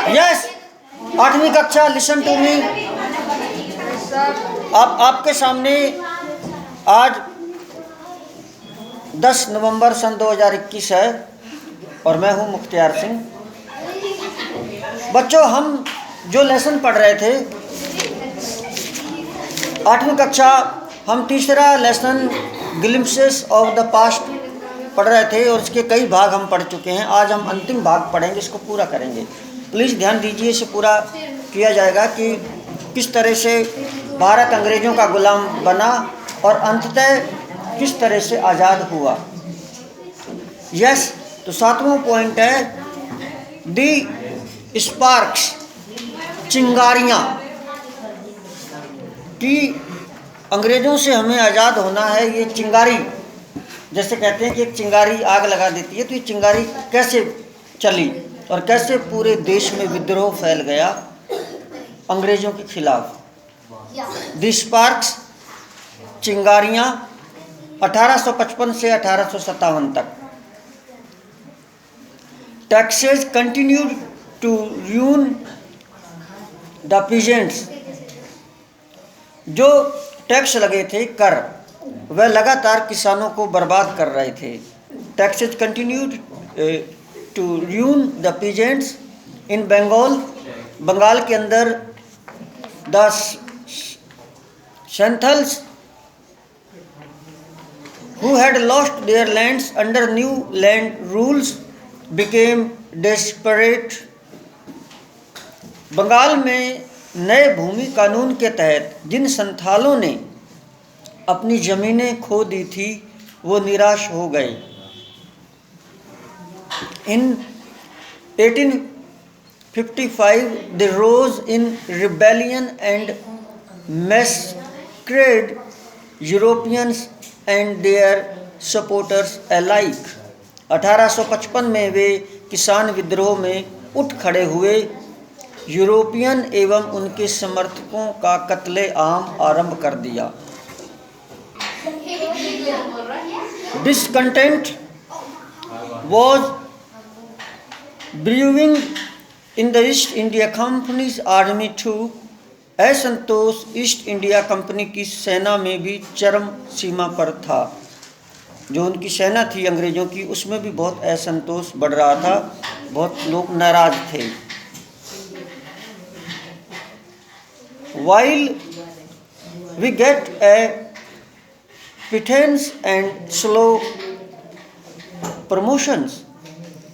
Yes, 8वीं कक्षा, listen to me. आपके सामने आज 10 नवंबर सन 2021 है और मैं हूं मुख्तियार सिंह। बच्चों, हम जो लेसन पढ़ रहे थे 8वीं कक्षा, हम तीसरा lesson glimpses of the past पढ़ रहे थे और इसके कई भाग हम पढ़ चुके हैं। आज हम अंतिम भाग पढ़ेंगे, इसको पूरा करेंगे। प्लीज़ ध्यान दीजिए, इसे पूरा किया जाएगा कि किस तरह से भारत अंग्रेज़ों का गुलाम बना और अंततः किस तरह से आज़ाद हुआ। यस, तो 7वां पॉइंट है दी स्पार्क्स, चिंगारियाँ, कि अंग्रेज़ों से हमें आज़ाद होना है। ये चिंगारी, जैसे कहते हैं कि एक चिंगारी आग लगा देती है, तो ये चिंगारी कैसे चली और कैसे पूरे देश में विद्रोह फैल गया अंग्रेज़ों के खिलाफ। द स्पार्क्स, चिंगारियाँ, 1855 से 1857 तक। Taxes continued to ruin the peasants, जो टैक्स लगे थे, कर, वह लगातार किसानों को बर्बाद कर रहे थे। Taxes continued to ruin the peasants in Bengal, Bengal के अंदर the Santhals who had lost their lands under new land rules became desperate। Bengal में नए भूमि कानून के तहत जिन संथालों ने अपनी ज़मीनें खो दी थी, वो निराश हो गए। In 1855 they rose in rebellion and massacred Europeans and their supporters alike। 1855 में वे किसान विद्रोह में उठ खड़े हुए, यूरोपियन एवं उनके समर्थकों का कत्ले आम आरंभ कर दिया। Discontent was brewing in the East India Company's army too। असंतोष ईस्ट इंडिया कंपनी की सेना में भी चरम सीमा पर था। जो उनकी सेना थी अंग्रेज़ों की, उसमें भी बहुत असंतोष बढ़ रहा था, बहुत लोग नाराज थे। While we get a pittance and slow promotions,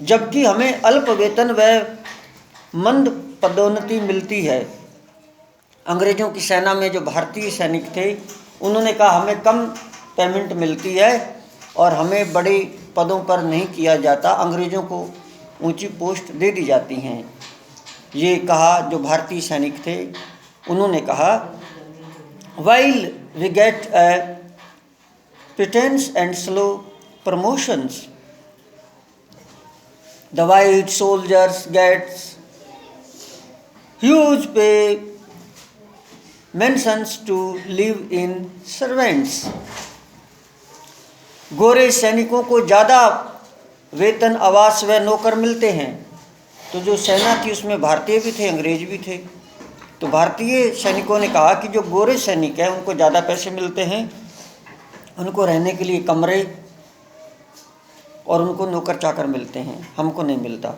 जबकि हमें अल्प वेतन व मंद पदोन्नति मिलती है। अंग्रेज़ों की सेना में जो भारतीय सैनिक थे, उन्होंने कहा हमें कम पेमेंट मिलती है और हमें बड़े पदों पर नहीं किया जाता, अंग्रेज़ों को ऊंची पोस्ट दे दी जाती हैं। ये कहा जो भारतीय सैनिक थे, उन्होंने कहा while we get a pittance and slow promotions, the white soldiers gets huge pay, mentions to live in servants। गोरे सैनिकों को ज़्यादा वेतन, आवास व नौकर मिलते हैं। तो जो सेना थी उसमें भारतीय भी थे, अंग्रेज भी थे। तो भारतीय सैनिकों ने कहा कि जो गोरे सैनिक हैं उनको ज़्यादा पैसे मिलते हैं, उनको रहने के लिए कमरे और उनको नौकर चाकर मिलते हैं, हमको नहीं मिलता।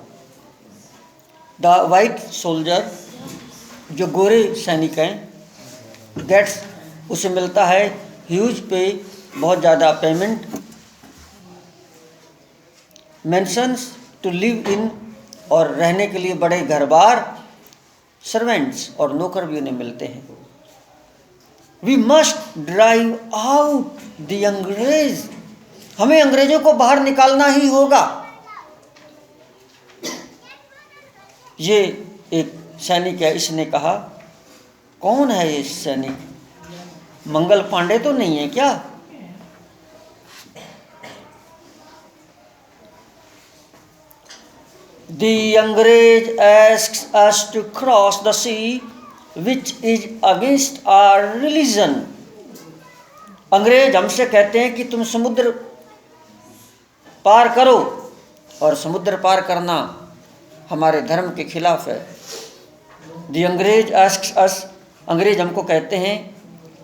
द वाइट सोल्जर, जो गोरे सैनिक हैं, गेट्स, उसे मिलता है ह्यूज पे, बहुत ज़्यादा payment, mansions to live in, और रहने के लिए बड़े घर बार, सर्वेंट्स, और नौकर भी उन्हें मिलते हैं। We must drive out the अंग्रेज, हमें अंग्रेजों को बाहर निकालना ही होगा। ये एक सैनिक है, इसने कहा। कौन है ये सैनिक? मंगल पांडे तो नहीं है क्या? The अंग्रेज asks us to cross the sea which is against our religion। अंग्रेज हमसे कहते हैं कि तुम समुद्र पार करो, और समुद्र पार करना हमारे धर्म के खिलाफ है। द अंग्रेज आस्क्स अस, अंग्रेज हमको कहते हैं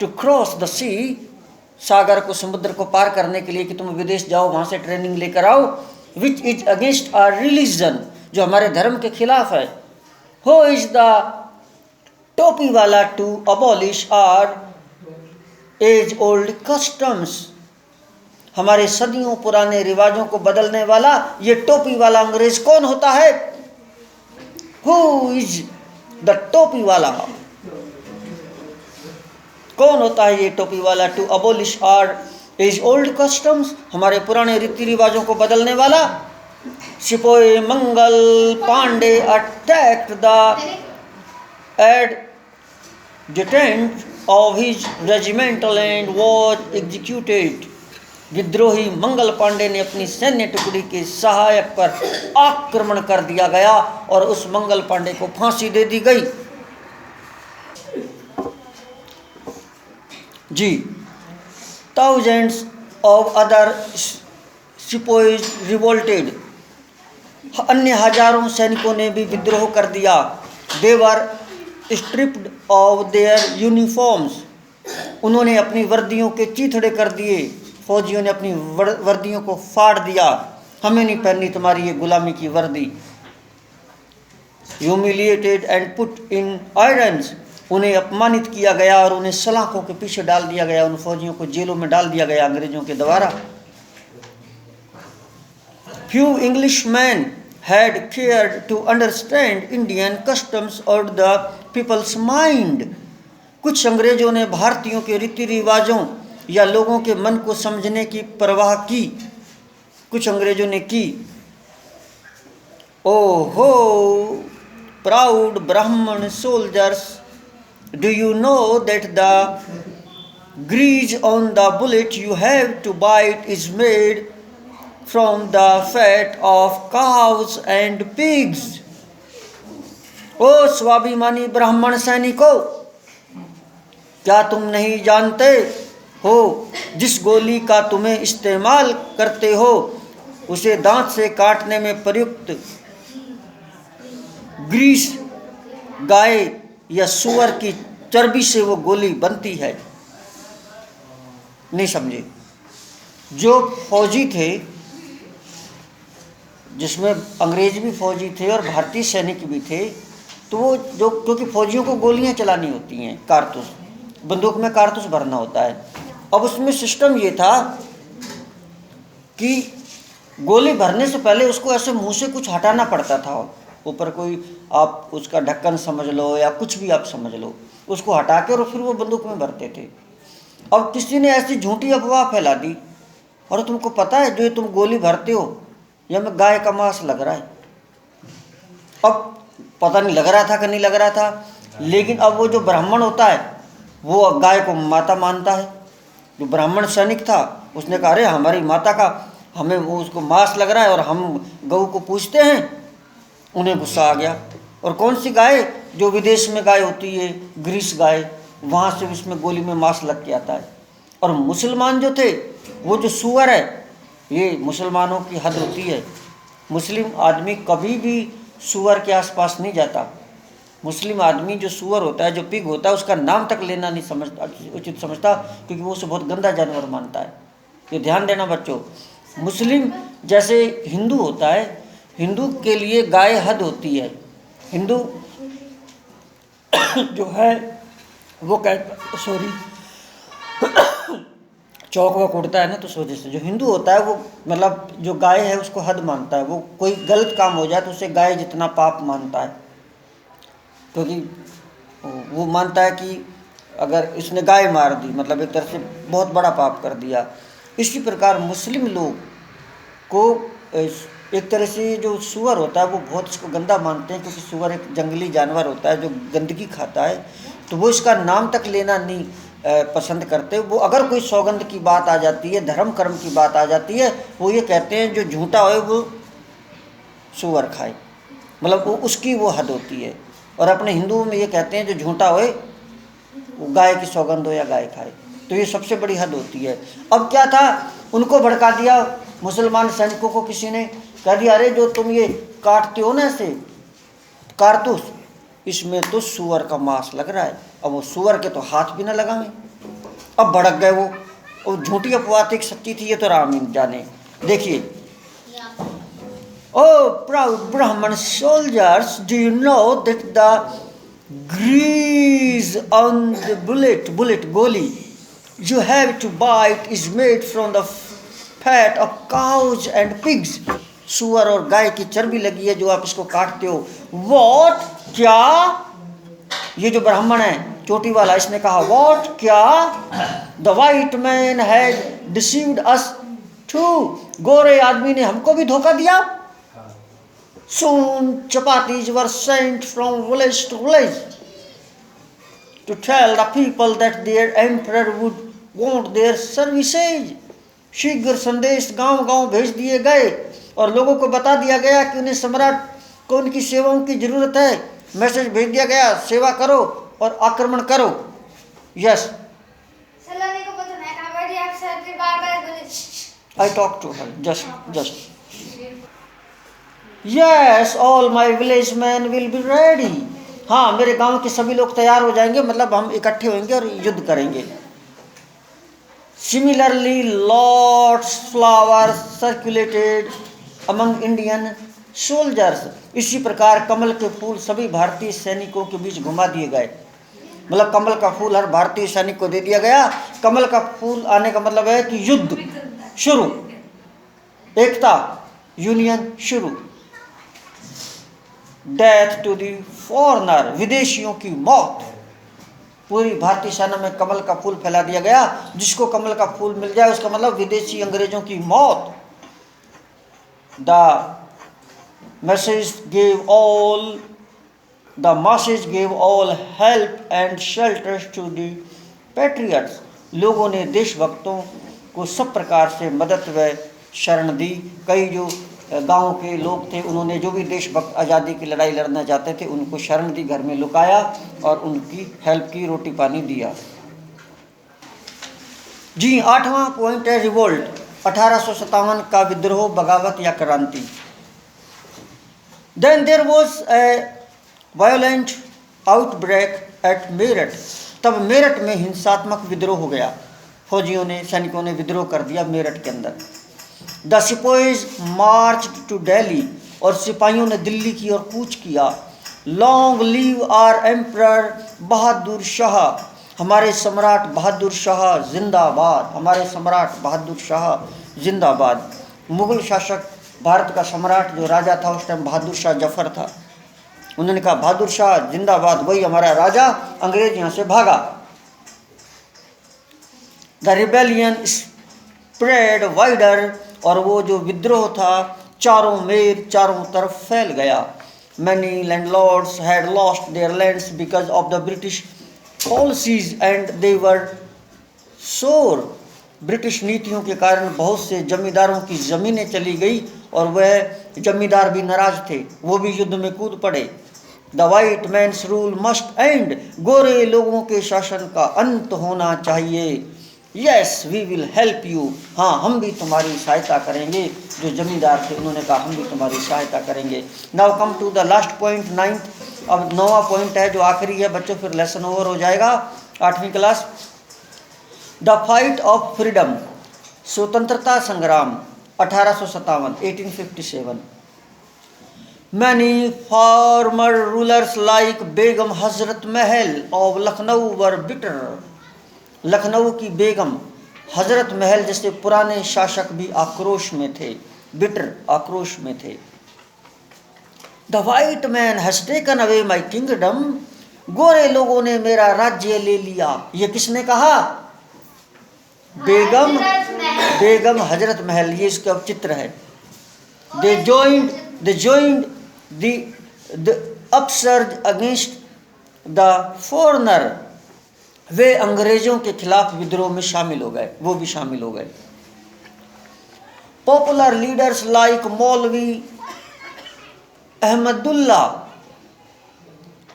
टू क्रॉस द सी, सागर को, समुद्र को पार करने के लिए कि तुम विदेश जाओ, वहाँ से ट्रेनिंग लेकर आओ, which is against our religion, जो हमारे धर्म के खिलाफ है। हु इज द टोपी वाला to abolish our age old customs, हमारे सदियों पुराने रिवाजों को बदलने वाला ये टोपी वाला अंग्रेज कौन होता है? हु इज द टोपी वाला, कौन होता है ये टोपी वाला? To abolish our age old customs, हमारे पुराने रीति रिवाजों को बदलने वाला। Sepoy Mangal Pandey attacked the adjutant of his regimental and was executed, विद्रोही मंगल पांडे ने अपनी सैन्य टुकड़ी के सहायक पर आक्रमण कर दिया गया और उस मंगल पांडे को फांसी दे दी गई। जी, thousands of other sepoys revolted, अन्य हजारों सैनिकों ने भी विद्रोह कर दिया। They were stripped of their uniforms, उन्होंने अपनी वर्दियों के चीथड़े कर दिए, फौजियों ने अपनी वर्दियों को फाड़ दिया, हमें नहीं पहननी तुम्हारी ये गुलामी की वर्दी। Humiliated and put in irons, उन्हें अपमानित किया गया और उन्हें सलाखों के पीछे डाल दिया गया, उन फौजियों को जेलों में डाल दिया गया अंग्रेजों के द्वारा। Few Englishmen had cared to understand Indian customs or the people's mind, कुछ अंग्रेजों ने भारतीयों के रीति रिवाजों या लोगों के मन को समझने की परवाह की, कुछ अंग्रेजों ने की। ओहो प्राउड ब्राह्मण soldiers, do you know that the grease on the bullet you have to bite is made from the fat of cows and pigs, ओ स्वाभिमानी ब्राह्मण सैनिकों, क्या तुम नहीं जानते हो जिस गोली का तुम्हें इस्तेमाल करते हो उसे दांत से काटने में प्रयुक्त ग्रीस गाय या सुअर की चर्बी से वो गोली बनती है। नहीं समझे? जो फौजी थे, जिसमें अंग्रेज भी फौजी थे और भारतीय सैनिक भी थे, तो वो जो, क्योंकि फौजियों को गोलियां चलानी होती हैं, कारतूस, बंदूक में कारतूस भरना होता है। अब उसमें सिस्टम ये था कि गोली भरने से पहले उसको ऐसे मुंह से कुछ हटाना पड़ता था, ऊपर कोई आप उसका ढक्कन समझ लो या कुछ भी आप समझ लो, उसको हटा के और फिर वो बंदूक में भरते थे। अब किसी ने ऐसी झूठी अफवाह फैला दी, और तुमको पता है जो तुम गोली भरते हो या में गाय का मांस लग रहा है। अब पता नहीं लग रहा था कि नहीं लग रहा था, लेकिन अब वो जो ब्राह्मण होता है वो गाय को माता मानता है। जो ब्राह्मण सैनिक था उसने कहा अरे हमारी माता का, हमें वो उसको मांस लग रहा है और हम गऊ को पूछते हैं। उन्हें गुस्सा आ गया, और कौन सी गाय? जो विदेश में गाय होती है, ग्रीस गाय, वहाँ से उसमें गोली में मांस लग के आता है। और मुसलमान जो थे, वो जो सुअर है, ये मुसलमानों की हद होती है, मुस्लिम आदमी कभी भी सुअर के आसपास नहीं जाता। मुस्लिम आदमी जो सुअर होता है, जो पिग होता है, उसका नाम तक लेना नहीं समझता, उचित समझता, क्योंकि वो उसे बहुत गंदा जानवर मानता है। ये ध्यान देना बच्चों। मुस्लिम जैसे हिंदू होता है, हिंदू के लिए गाय हद होती है। हिंदू जो है वो कहता, सॉरी, चौक वक उड़ता है ना, तो उस वजह से जो हिंदू होता है वो मतलब जो गाय है उसको हद मानता है। वो कोई गलत काम हो जाए तो उसे गाय जितना पाप मानता है, क्योंकि वो मानता है कि अगर इसने गाय मार दी मतलब एक तरह से बहुत बड़ा पाप कर दिया। इसी प्रकार मुस्लिम लोग को एक तरह से जो सूअर होता है वो बहुत इसको गंदा मानते हैं, क्योंकि सूअर एक जंगली जानवर होता है जो गंदगी खाता है, तो वो इसका नाम तक लेना नहीं पसंद करते। वो अगर कोई सौगंध की बात आ जाती है, धर्म कर्म की बात आ जाती है, वो ये कहते हैं जो झूठा होए वो सूअर खाए, मतलब वो उसकी वो हद होती है। और अपने हिंदुओं में ये कहते हैं जो झूठा होए वो गाय की सौगंध हो या गाय खाए, तो ये सबसे बड़ी हद होती है। अब क्या था, उनको भड़का दिया मुसलमान सैनिकों को, किसी ने कह दिया अरे जो तुम ये काटते हो ना ऐसे, कारतूस, इसमें तो सुअर का मांस लग रहा है। अब वो सुअर के तो हाथ भी ना लगावे। अब भड़क गए वो झूठी अफवाह थी, सच्ची थी, ये तो राम ही जाने। देखिए, Oh, proud Brahman soldiers, do you know that the grease on the bullet goli you have to bite is made from the fat of cows and pigs? सुअर और गाय की चर्बी लगी है जो आप इसको काटते हो। What? क्या? ये जो ब्राह्मण है चोटी वाला, इसने कहा what? क्या? The white man had deceived us too. गोरे आदमी ने हमको भी धोखा दिया। Soon chapatis were sent from village to village to tell the people that their emperor would want their services. शीघ्र संदेश गांव-गांव भेज दिए गए और लोगों को बता दिया गया कि उन्हें सम्राट को उनकी सेवाओं की जरूरत है। मैसेज भेज दिया गया, सेवा करो और आक्रमण करो। Yes, I talk to her. Just. Yes, all my village men will be ready. हाँ, मेरे गांव के सभी लोग तैयार हो जाएंगे, मतलब हम इकट्ठे होंगे और युद्ध करेंगे। Similarly, lots flowers circulated among Indian soldiers. इसी प्रकार कमल के फूल सभी भारतीय सैनिकों के बीच घुमा दिए गए। मतलब कमल का फूल हर भारतीय सैनिक को दे दिया गया। कमल का फूल आने का मतलब है कि युद्ध शुरू, एकता, यूनियन शुरू। डेथ टू दी फॉरनर, विदेशियों की मौत। पूरी भारतीय सेना में कमल का फूल फैला दिया गया। जिसको कमल का फूल मिल जाए उसका मतलब विदेशी अंग्रेजों की मौत। The masses gave all help and shelters to the patriots. लोगों ने देशभक्तों को सब प्रकार से मदद व शरण दी। कई जो गांव के लोग थे उन्होंने जो भी देशभक्त आज़ादी की लड़ाई लड़ना चाहते थे उनको शरण दी, घर में लुकाया और उनकी हेल्प की, रोटी पानी दिया। जी, 8वां पॉइंट है रिवोल्ट, 1857 का विद्रोह, बगावत या क्रांति। Then there was a violent outbreak at Meerut. तब मेरठ में हिंसात्मक विद्रोह हो गया। फौजियों ने, सैनिकों ने विद्रोह कर दिया मेरठ के अंदर। द सिपाहीज मार्च टू दिल्ली, और सिपाहियों ने दिल्ली की ओर कूच किया। Long leave our emperor Bahadur Shah, हमारे सम्राट बहादुर शाह जिंदाबाद, हमारे सम्राट बहादुर शाह जिंदाबाद। मुगल शासक, भारत का सम्राट जो राजा था उस टाइम बहादुर शाह जफर था। उन्होंने कहा बहादुर शाह जिंदाबाद, वही हमारा राजा, अंग्रेज यहाँ से भागा। द रिबेलियन स्प्रेड वाइडर, और वो जो विद्रोह था चारों तरफ फैल गया। Many landlords had lost their lands because of the British policies and they were sore. ब्रिटिश नीतियों के कारण बहुत से जमींदारों की ज़मीनें चली गई और वह जमींदार भी नाराज थे, वो भी युद्ध में कूद पड़े। The white man's rule must end, गोरे लोगों के शासन का अंत होना चाहिए। Yes we will help you, हाँ हम भी तुम्हारी सहायता करेंगे। जो जमींदार थे उन्होंने कहा हम भी तुम्हारी सहायता करेंगे। Now come to the last point, 9th। अब 9वां पॉइंट है जो आखिरी है बच्चों, फिर लेसन ओवर हो जाएगा 8वीं class. The fight of freedom, स्वतंत्रता संग्राम, 1857, 1857। Many former rulers like Begum Hazrat Mahal of Lucknow were bitter. Lucknow की बेगम हजरत महल जैसे पुराने शासक भी आक्रोश में थे, बिटर, आक्रोश में थे। The white man has taken away my kingdom, गोरे लोगों ने मेरा राज्य ले लिया। ये किसने कहा? बेगम हजरत महल, ये इसका चित्र है। दे joined the upsurge against the foreigner, वे अंग्रेजों के खिलाफ विद्रोह में शामिल हो गए, वो भी शामिल हो गए। पॉपुलर लीडर्स लाइक मौलवी Ahmadullah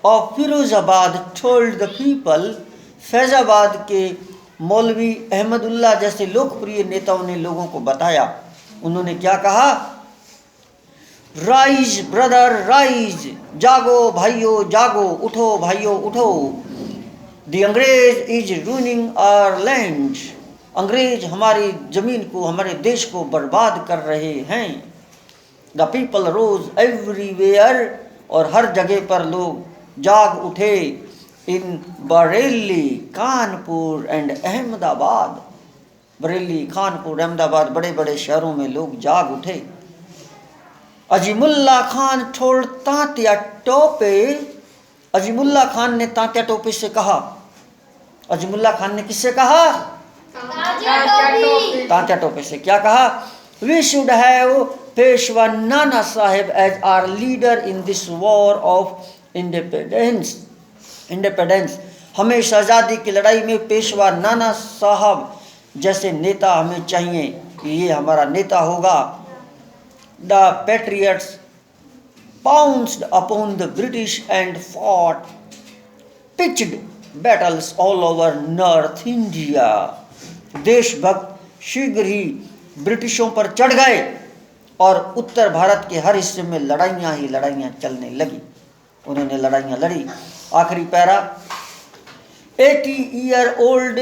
of Firozabad told the people, Faizabad के मौलवी अहमदुल्ला जैसे लोकप्रिय नेताओं ने लोगों को बताया। उन्होंने क्या कहा? राइज ब्रदर राइज, जागो भाइयों जागो, उठो भाइयों उठो। द अंग्रेज इज रूइनिंग आवर लैंड, अंग्रेज हमारी जमीन को, हमारे देश को बर्बाद कर रहे हैं। द पीपल रोज एवरीवेयर, और हर जगह पर लोग जाग उठे। इन बरेली, कानपुर एंड अहमदाबाद, बरेली, कानपुर, अहमदाबाद, बड़े बड़े शहरों में लोग जाग उठे। अजीमुल्ला खान टोल्ड तात्या टोपे, अजीमुल्ला खान ने तात्या टोपे से कहा। अजीमुल्ला खान ने किससे कहा? तात्या टोपे से। क्या कहा? We should have Peshwa Nana Saheb as our leader in this war of independence. हमें आज़ादी की लड़ाई में पेशवा नाना साहब जैसे नेता हमें चाहिए, कि ये हमारा नेता होगा। The patriots pounced upon the British and fought pitched battles all over North India. देशभक्त शीघ्र ही ब्रिटिशों पर चढ़ गए और उत्तर भारत के हर हिस्से में लड़ाइयाँ ही लड़ाइयाँ चलने लगी। उन्होंने लड़ाइयाँ लड़ी। आखिरी para, 80-year-old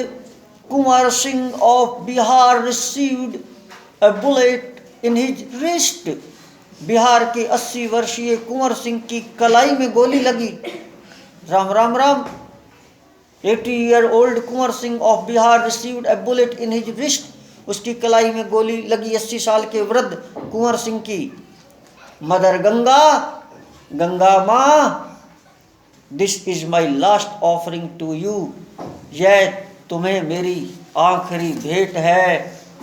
Kunwar Singh of Bihar received a bullet in his wrist. Bihar के 80 वर्षीय कुंवर सिंह की कलाई में गोली लगी। Ram Ram Ram. 80-year-old Kunwar Singh of Bihar received a bullet in his wrist. उसकी कलाई में गोली लगी 80 साल के वृद्ध कुंवर सिंह की। मदर गंगा, गंगा माँ, this is my last offering to you, यह तुम्हें मेरी आखिरी भेंट है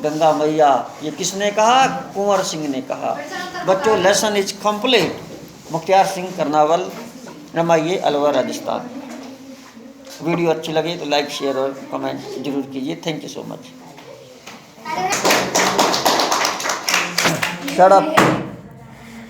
गंगा मैया। ये किसने कहा? कुंवर सिंह ने कहा। बच्चों, lesson is complete. Mukhtiyar Singh Karnawal, रमाइए, अलवर, राजस्थान। वीडियो अच्छी लगे तो लाइक, शेयर और कमेंट जरूर कीजिए। Thank you so much. Shut up.